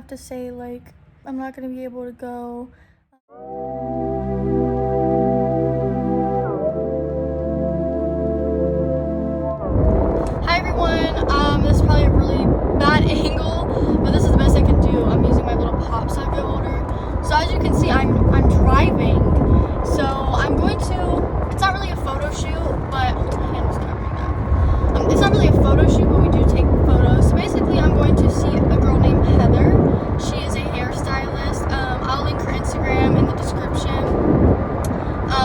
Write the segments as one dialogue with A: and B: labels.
A: to say like I'm not gonna be able to go. Hi everyone, this is probably a really bad angle, but this is the best I can do. I'm using my little pop socket holder. So as you can see, I'm driving. So I'm going to, it's not really a photo shoot, but my hand is covering that. It's not really a photo shoot, but we do take photos. So basically I'm going to see a girl named Heather. She is a hairstylist. I'll link her Instagram in the description.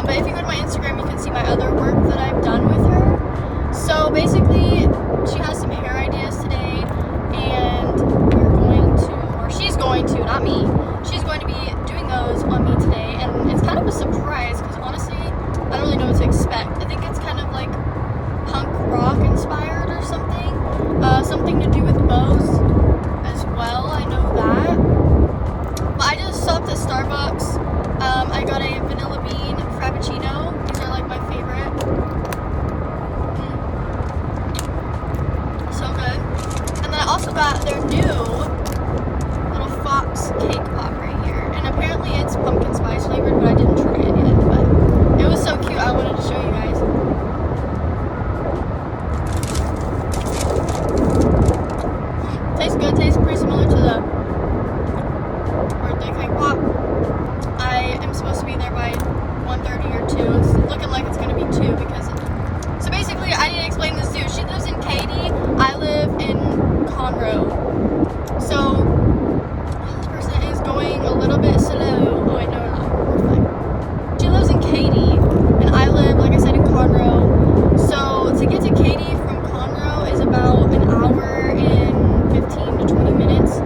A: But if you go to my Instagram, you can see my other work that I've done with her. So basically, she has some hair ideas today, and we're going to, or she's going to, not me, she's going to be doing those on me today, and it's kind of a surprise, because honestly, I don't really know what to expect. I think it's kind of like punk rock inspired or something, something to do with bows as well, I know that. But I just stopped at Starbucks. I got a vanilla bean frappuccino. These are like my favorite. So good. And then I also got their new little fox cake pop right here. And apparently it's pumpkin spice flavored, but I didn't try it yet. But it was so cute, I wanted to show you guys. Tastes good, tastes pretty similar to the birthday cake pop. I am supposed to be there by 1:30 or 2. It's looking like it's going to be 2 because, so basically I need to explain this too. She lives in Katy, I live in Conroe. So this person is going a little bit slow. Oh wait, no, not. She lives in Katy and I live, like I said, in Conroe. So to get to Katy from Conroe is about an hour and 15 to 20 minutes.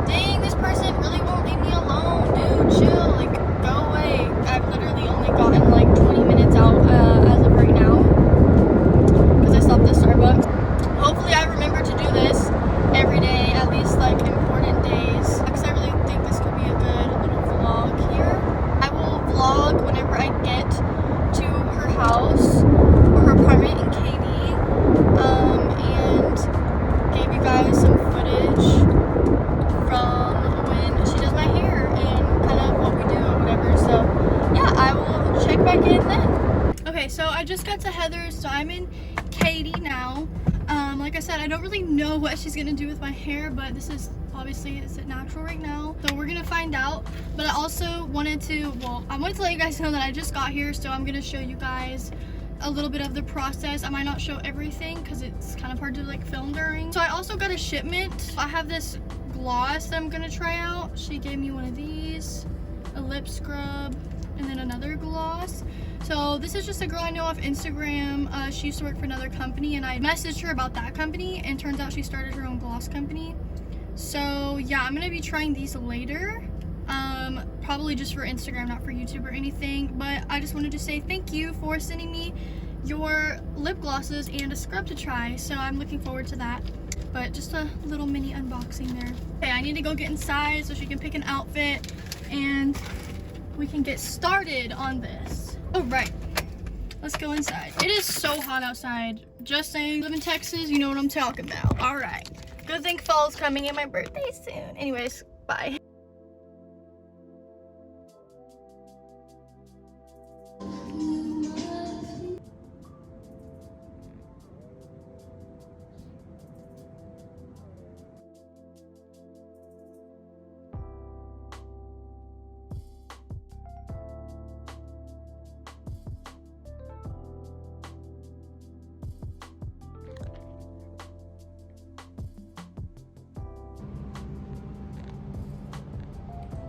A: Dang, this person really won't leave me alone, dude. Chill, like, go away. I've literally only gotten like 20 minutes out as of right now because I stopped at Starbucks. Hopefully I remember to do this every day, at least like important days, because I really think this could be a good little vlog here. I will vlog whenever I get to her house or her apartment in Katy, and give you guys some footage from when she does my hair and kind of what we do or whatever. So yeah, I will check back in then. Okay, so I just got to Heather's, so I'm in Katy now. Like I said, I don't really know what she's gonna do with my hair, but this is obviously, is it natural right now? So we're gonna find out. But I also wanted to, I wanted to let you guys know that I just got here, so I'm gonna show you guys a little bit of the process. I might not show everything because it's kind of hard to like film during. So I also got a shipment. I have this gloss that I'm gonna try out. She gave me one of these, a lip scrub, and then another gloss. So this is just a girl I know off Instagram. She used to work for another company, and I messaged her about that company, and turns out she started her own gloss company. So yeah, I'm gonna be trying these later. Probably just for Instagram, not for YouTube or anything. But I just wanted to say thank you for sending me your lip glosses and a scrub to try. So I'm looking forward to that. But just a little mini unboxing there. Okay, I need to go get inside so she can pick an outfit and we can get started on this. All right, let's go inside. It is so hot outside. Just saying, live in Texas, you know what I'm talking about. All right, good thing fall's coming and my birthday soon. Anyways, bye.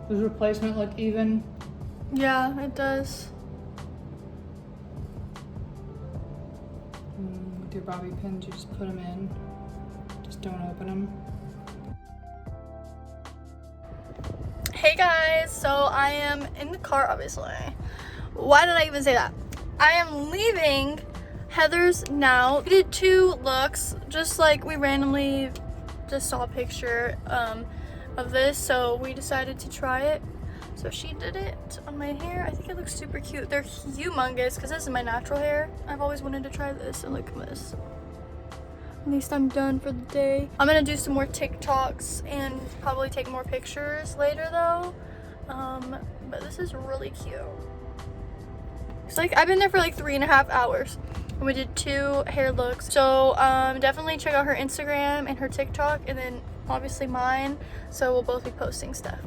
B: Does replacement look even?
A: Yeah, it does.
B: With your bobby pins, you just put them in. Just don't open them.
A: Hey guys, so I am in the car, obviously. Why did I even say that? I am leaving Heather's now. We did 2 looks, just like we randomly just saw a picture of this, so we decided to try it. So she did it on my hair. I think it looks super cute. They're humongous because this is my natural hair. I've always wanted to try this, and look at this. At least I'm done for the day. I'm gonna do some more TikToks and probably take more pictures later though. But this is really cute. It's like I've been there for like 3.5 hours. And we did 2 hair looks. So definitely check out her Instagram and her TikTok, and then obviously mine. So we'll both be posting stuff.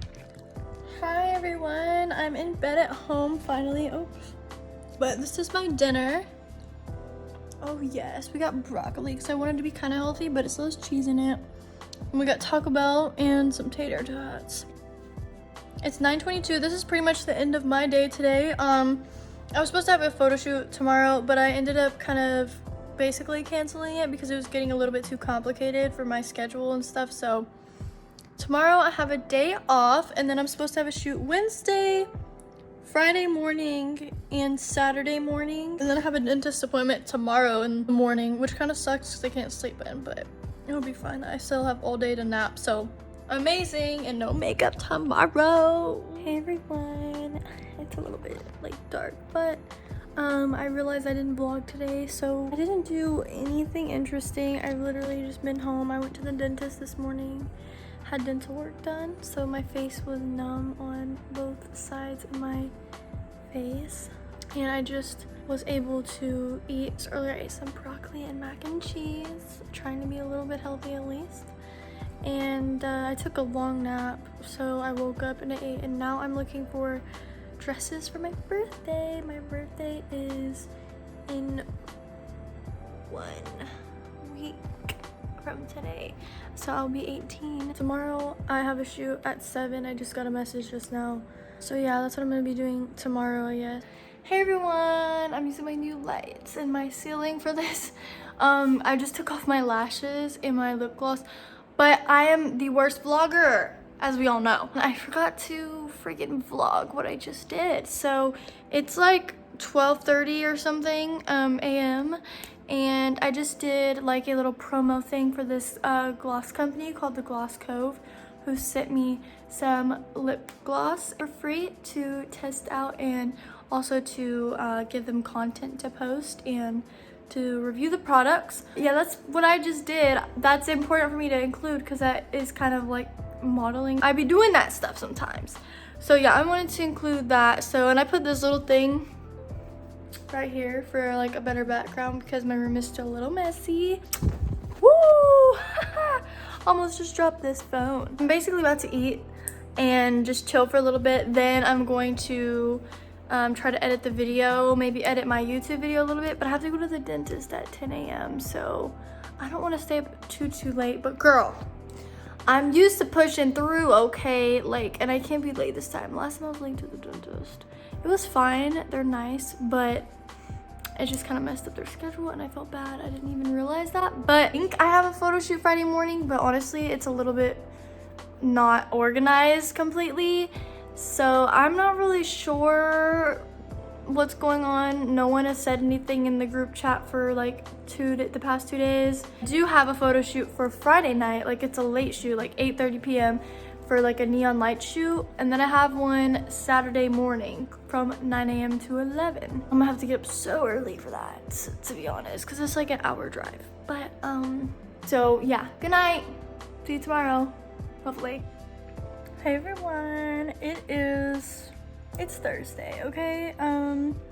A: Hi everyone, I'm in bed at home finally. Oops. But this is my dinner. Oh yes, we got broccoli because I wanted to be kind of healthy, but it still has cheese in it. And we got Taco Bell and some tater tots. It's 9:22. This is pretty much the end of my day today. I was supposed to have a photo shoot tomorrow, but I ended up kind of basically canceling it because it was getting a little bit too complicated for my schedule and stuff. So tomorrow I have a day off, and then I'm supposed to have a shoot Wednesday, Friday morning, and Saturday morning. And then I have a dentist appointment tomorrow in the morning, which kind of sucks because I can't sleep in, but it'll be fine. I still have all day to nap, so amazing. And no makeup tomorrow. Hey everyone. It's a little bit like dark, but I realized I didn't vlog today, so I didn't do anything interesting. I've literally just been home. I went to the dentist this morning, had dental work done, so my face was numb on both sides of my face, and I just was able to eat. So earlier I ate some broccoli and mac and cheese, trying to be a little bit healthy at least. And I took a long nap, so I woke up and I ate, and now I'm looking for dresses for my birthday. My birthday is in 1 week from today, so I'll be 18. Tomorrow I have a shoot at 7. I just got a message just now, so yeah, that's what I'm gonna be doing tomorrow, I guess. Hey everyone, I'm using my new lights in my ceiling for this. I just took off my lashes and my lip gloss, but I am the worst vlogger, as we all know. I forgot to freaking vlog what I just did. So it's like 12:30 or something a.m. and I just did like a little promo thing for this gloss company called the Gloss Cove, who sent me some lip gloss for free to test out, and also to give them content to post and to review the products. Yeah, that's what I just did. That's important for me to include because that is kind of like modeling. I be doing that stuff sometimes. So yeah, I wanted to include that. So, and I put this little thing right here for like a better background because my room is still a little messy. Woo! Almost just dropped this phone. I'm basically about to eat and just chill for a little bit. Then I'm going to try to edit the video, maybe edit my YouTube video a little bit, but I have to go to the dentist at 10 a.m. So I don't want to stay up too late, but girl, I'm used to pushing through, okay? Like, and I can't be late this time. Last time I was late to the dentist. It was fine, they're nice, but it just kind of messed up their schedule and I felt bad. I didn't even realize that. But I think I have a photo shoot Friday morning, but honestly, it's a little bit not organized completely. So I'm not really sure what's going on. No one has said anything in the group chat for like the past 2 days. I do have a photo shoot for Friday night, like it's a late shoot, like 8:30 p.m. for like a neon light shoot, and then I have one Saturday morning from 9 a.m. to 11. I'm gonna have to get up so early for that, to be honest, because it's like an hour drive. But so yeah, good night, see you tomorrow, hopefully. Hey everyone, it's Thursday, okay?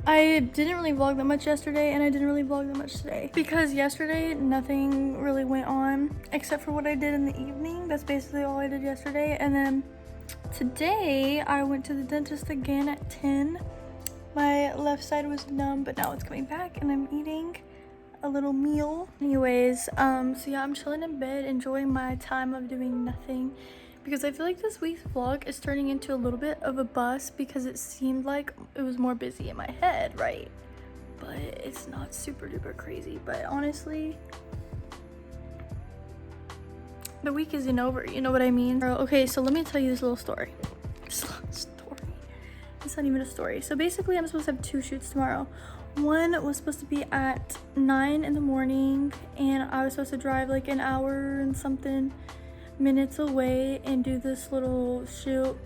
A: I didn't really vlog that much yesterday, and I didn't really vlog that much today because yesterday nothing really went on except for what I did in the evening. That's basically all I did yesterday. And then today I went to the dentist again at 10. My left side was numb, but now it's coming back and I'm eating a little meal. Anyways, so yeah, I'm chilling in bed, enjoying my time of doing nothing, because I feel like this week's vlog is turning into a little bit of a bust because it seemed like it was more busy in my head, right? But it's not super duper crazy. But honestly, the week isn't over, you know what I mean? Okay, so let me tell you this little story. It's not even a story. So basically, I'm supposed to have 2 shoots tomorrow. One was supposed to be at 9 in the morning, and I was supposed to drive like an hour and something minutes away and do this little shoot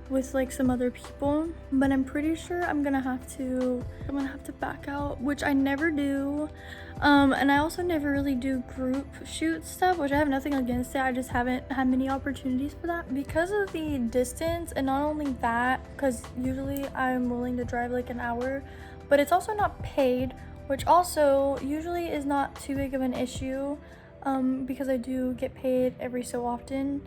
A: with like some other people, but I'm pretty sure I'm gonna have to back out, which I never do. And I also never really do group shoot stuff, which I have nothing against it. I just haven't had many opportunities for that because of the distance. And not only that, because usually I'm willing to drive like an hour, but it's also not paid, which also usually is not too big of an issue, because I do get paid every so often.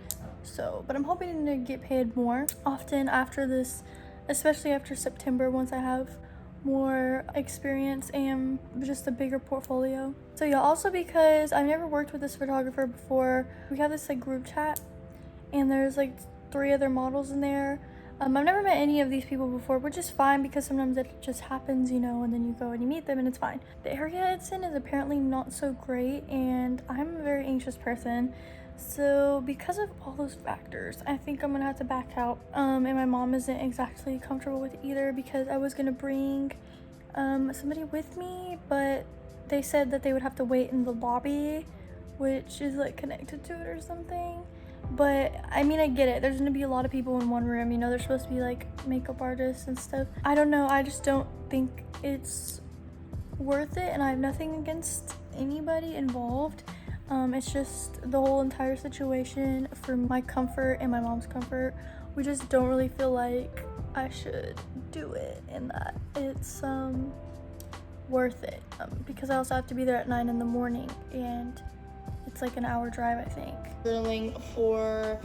A: So, but I'm hoping to get paid more often after this, especially after September, once I have more experience and just a bigger portfolio. So yeah, also because I've never worked with this photographer before, we have this like group chat and there's like 3 other models in there. I've never met any of these people before, which is fine because sometimes it just happens, you know, and then you go and you meet them and it's fine. The area it's in is apparently not so great and I'm a very anxious person. So because of all those factors, I think I'm gonna have to back out. And my mom isn't exactly comfortable with either because I was gonna bring somebody with me, but they said that they would have to wait in the lobby, which is like connected to it or something. But I mean, I get it. There's gonna be a lot of people in one room, you know, there's supposed to be like makeup artists and stuff. I don't know, I just don't think it's worth it, and I have nothing against anybody involved. It's just the whole entire situation for my comfort and my mom's comfort. We just don't really feel like I should do it and that it's worth it, because I also have to be there at 9 in the morning and it's like an hour drive, I think. Journaling for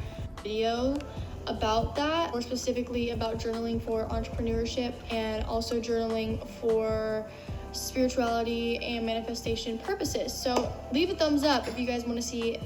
A: video about that, more specifically about journaling for entrepreneurship and also journaling for spirituality and manifestation purposes. So leave a thumbs up if you guys want to see it.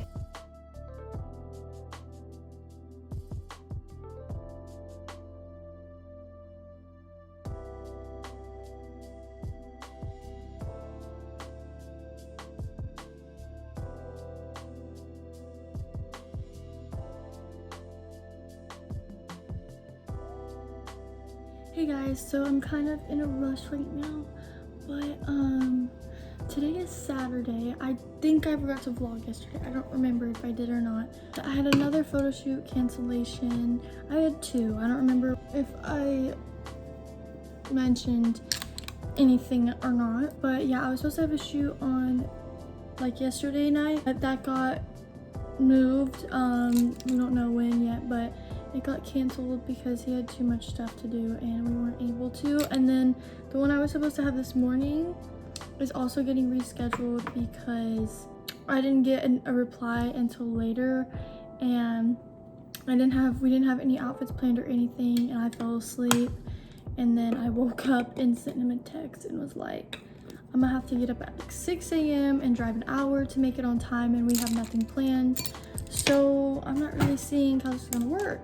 A: Hey guys, so I'm kind of in a rush right now, but today is Saturday. I think I forgot to vlog yesterday. I don't remember if I did or not. I had another photo shoot cancellation. I had 2. I don't remember if I mentioned anything or not, but yeah, I was supposed to have a shoot on like yesterday night, but that got moved. We don't know when yet, but it got canceled because he had too much stuff to do and we weren't able to. And then the one I was supposed to have this morning is also getting rescheduled because I didn't get a reply until later, and we didn't have any outfits planned or anything, and I fell asleep. And then I woke up and sent him a text and was like, I'm gonna have to get up at like 6 a.m. and drive an hour to make it on time, and we have nothing planned. So I'm not really seeing how this is gonna work.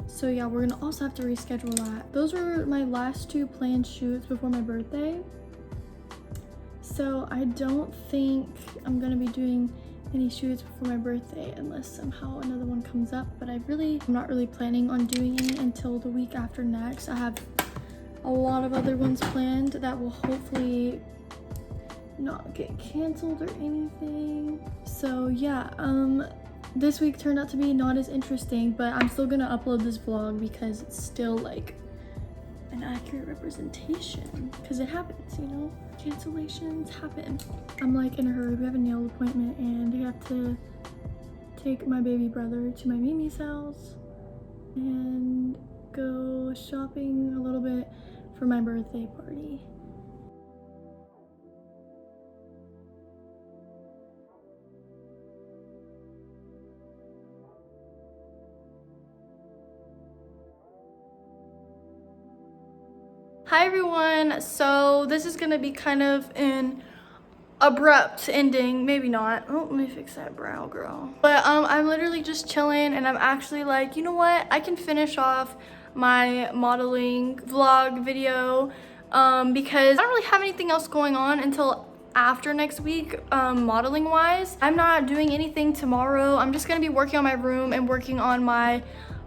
A: So yeah, we're gonna also have to reschedule that. Those were my last 2 planned shoots before my birthday. So I don't think I'm gonna be doing any shoots before my birthday unless somehow another one comes up, but I'm not really planning on doing any until the week after next. I have a lot of other ones planned that will hopefully not get canceled or anything. So yeah, this week turned out to be not as interesting, but I'm still gonna upload this vlog because it's still like an accurate representation, because it happens, you know, cancellations happen. I'm like in a hurry. We have a nail appointment and I have to take my baby brother to my Mimi's house and go shopping a little bit for my birthday party. Hi everyone, so this is gonna be kind of an abrupt ending, maybe not. Oh, let me fix that brow, girl. But I'm literally just chilling and I'm actually like, you know what, I can finish off my modeling vlog video because I don't really have anything else going on until after next week, modeling wise. I'm not doing anything tomorrow. I'm just gonna be working on my room and working on my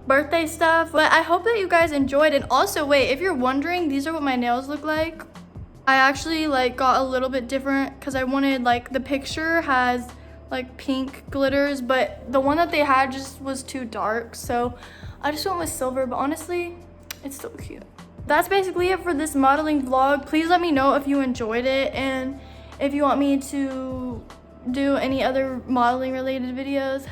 A: birthday stuff, but I hope that you guys enjoyed. And also, wait, if you're wondering, these are what my nails look like. I actually like got a little bit different because I wanted, like, the picture has like pink glitters, but the one that they had just was too dark, so I just went with silver, but honestly, it's still cute. That's basically it for this modeling vlog. Please let me know if you enjoyed it and if you want me to do any other modeling related videos.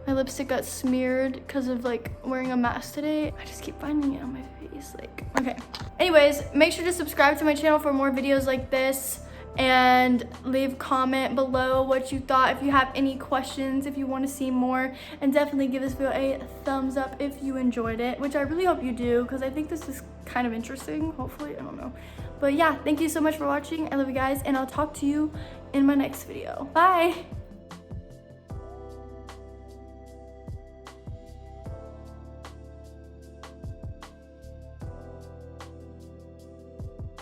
A: My lipstick got smeared because of like wearing a mask today. I just keep finding it on my face, like, okay. Anyways, make sure to subscribe to my channel for more videos like this and leave a comment below what you thought, if you have any questions, if you want to see more, and definitely give this video a thumbs up if you enjoyed it, which I really hope you do because I think this is kind of interesting, hopefully, I don't know. But yeah, thank you so much for watching. I love you guys, and I'll talk to you in my next video. Bye.